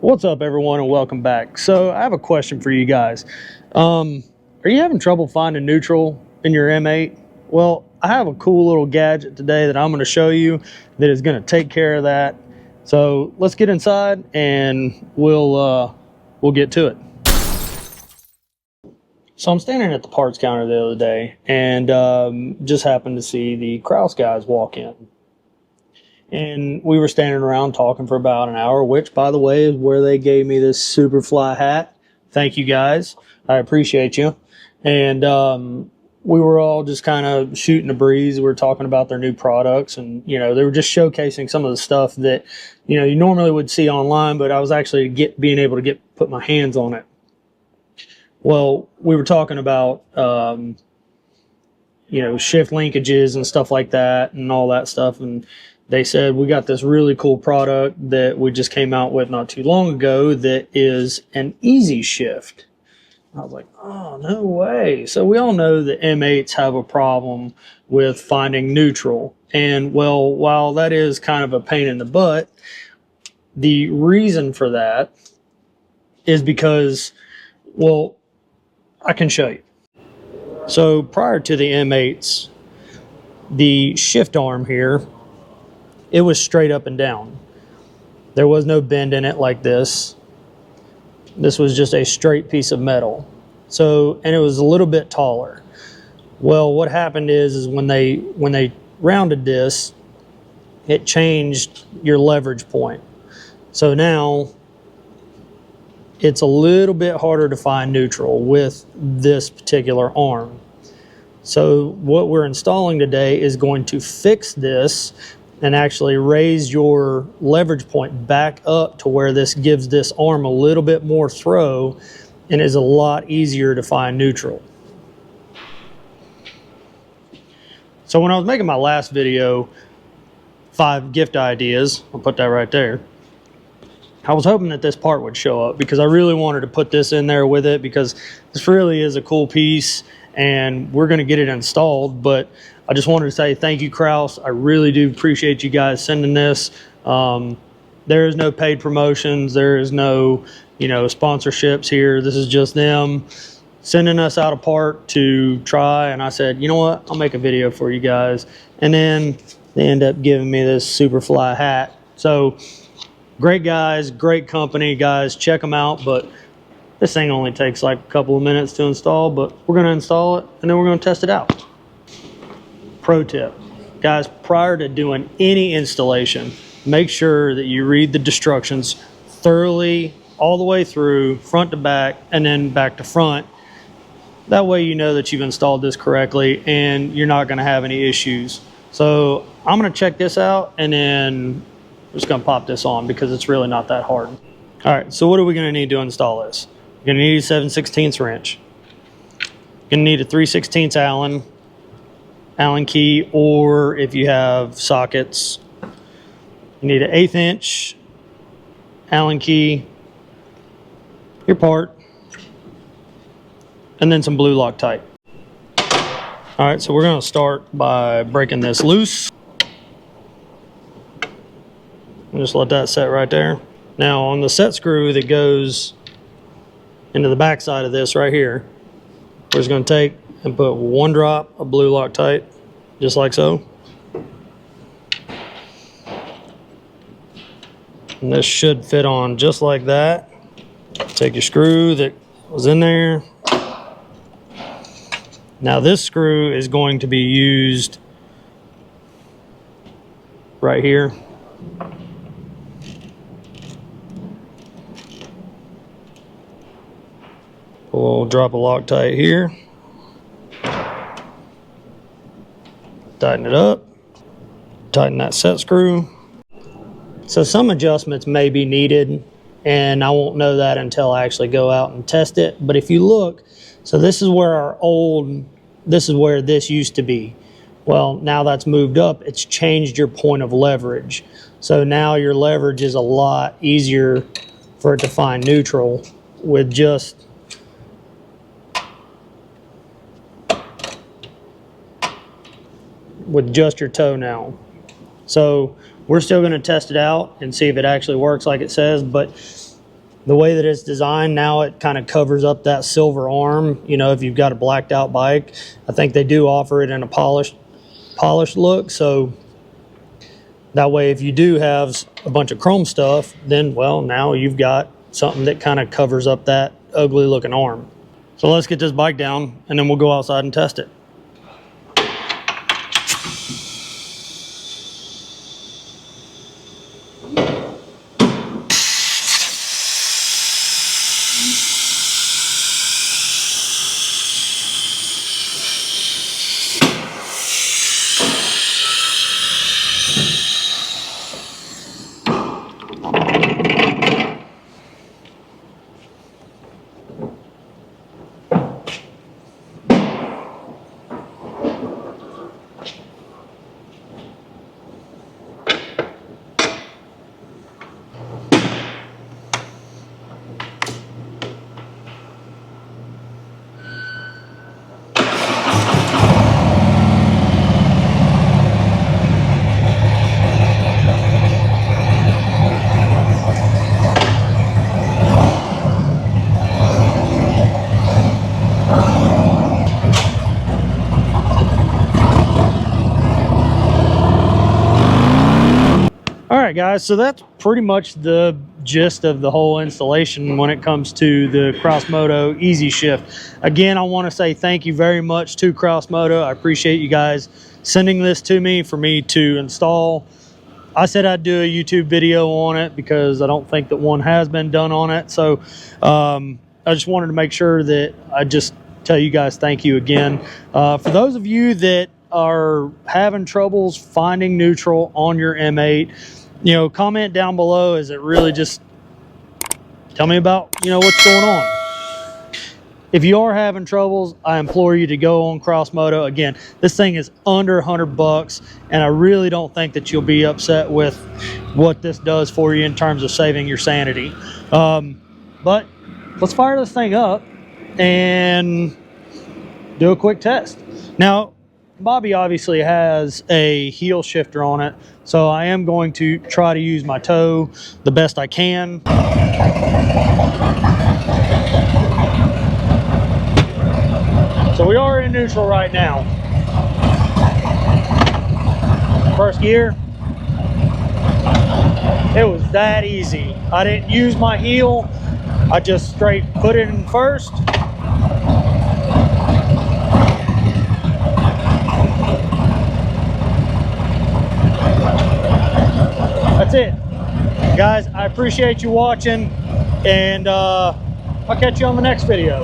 What's up, everyone, and welcome back. So I have a question for you guys. Are you having trouble finding neutral in your M8? Well, I have a cool little gadget today that I'm going to show you that is going to take care of that. So let's get inside and we'll get to it. So I'm standing at the parts counter the other day and just happened to see the Kraus guys walk in. And we were standing around talking for about an hour, which, by the way, is where they gave me this Superfly hat. Thank you, guys. I appreciate you. And we were all just kind of shooting the breeze. We were talking about their new products. And, you know, they were just showcasing some of the stuff that, you know, you normally would see online, but I was actually being able to put my hands on it. Well, we were talking about, you know, shift linkages and stuff like that and all that stuff. And they said, we got this really cool product that we just came out with not too long ago that is an easy shift. I was like, oh, no way. So we all know that M8s have a problem with finding neutral. And, well, while that is kind of a pain in the butt, the reason for that is because, well, I can show you. So prior to the M8s, the shift arm here, it was straight up and down. There was no bend in it like this. This was just a straight piece of metal. So, and it was a little bit taller. Well, what happened is when they rounded this, it changed your leverage point. So now it's a little bit harder to find neutral with this particular arm. So what we're installing today is going to fix this and actually raise your leverage point back up to where this gives this arm a little bit more throw and is a lot easier to find neutral. So when I was making my last video, 5 gift ideas, I'll put that right there, I was hoping that this part would show up because I really wanted to put this in there with it because this really is a cool piece and we're going to get it installed. But I just wanted to say thank you, Kraus. I really do appreciate you guys sending this. There is no paid promotions. There is no, you know, sponsorships here. This is just them sending us out a part to try. And I said, you know what? I'll make a video for you guys. And then they end up giving me this Superfly hat. So great guys, great company, guys. Check them out. But this thing only takes like a couple of minutes to install. But we're going to install it and then we're going to test it out. Pro tip, guys, prior to doing any installation, make sure that you read the instructions thoroughly all the way through, front to back, and then back to front. That way you know that you've installed this correctly and you're not going to have any issues. So I'm going to check this out and then I'm just going to pop this on because it's really not that hard. All right, so what are we going to need to install this? You're going to need a 7/16 wrench. You're going to need a 3/16 Allen key, or if you have sockets, you need an 1/8 inch Allen key, your part, and then some blue Loctite. All right, so we're going to start by breaking this loose. Just let that set right there. Now on the set screw that goes into the back side of this right here, we're just going to take and put 1 drop of blue Loctite, just like so. And this should fit on just like that. Take your screw that was in there. Now this screw is going to be used right here. We'll drop a Loctite here. Tighten it up. Tighten that set screw. So some adjustments may be needed, and I won't know that until I actually go out and test it. But if you look, so this is where this is where this used to be. Well, now that's moved up. It's changed your point of leverage. So now your leverage is a lot easier for it to find neutral with just your toe now. So we're still going to test it out and see if it actually works like it says, but the way that it's designed now, it kind of covers up that silver arm. You know, if you've got a blacked out bike, I think they do offer it in a polished look. So that way, if you do have a bunch of chrome stuff, then, well, now you've got something that kind of covers up that ugly looking arm. So let's get this bike down and then we'll go outside and test it. Alright guys, so that's pretty much the gist of the whole installation when it comes to the Kraus Moto Easy Shift. Again, I want to say thank you very much to Kraus Moto. I appreciate you guys sending this to me for me to install. I said I'd do a YouTube video on it because I don't think that one has been done on it. So I just wanted to make sure that I just tell you guys thank you again. For those of you that are having troubles finding neutral on your M8, you know, comment down below. Is it really just tell me about, you know, what's going on? If you are having troubles, I implore you to go on Kraus Moto. Again, this thing is under $100, and I really don't think that you'll be upset with what this does for you in terms of saving your sanity. But let's fire this thing up and do a quick test. Now, Bobby obviously has a heel shifter on it, so I am going to try to use my toe the best I can. So we are in neutral right now. First gear. It was that easy. I didn't use my heel. I just straight put it in first. That's it. Guys, I appreciate you watching, and I'll catch you on the next video.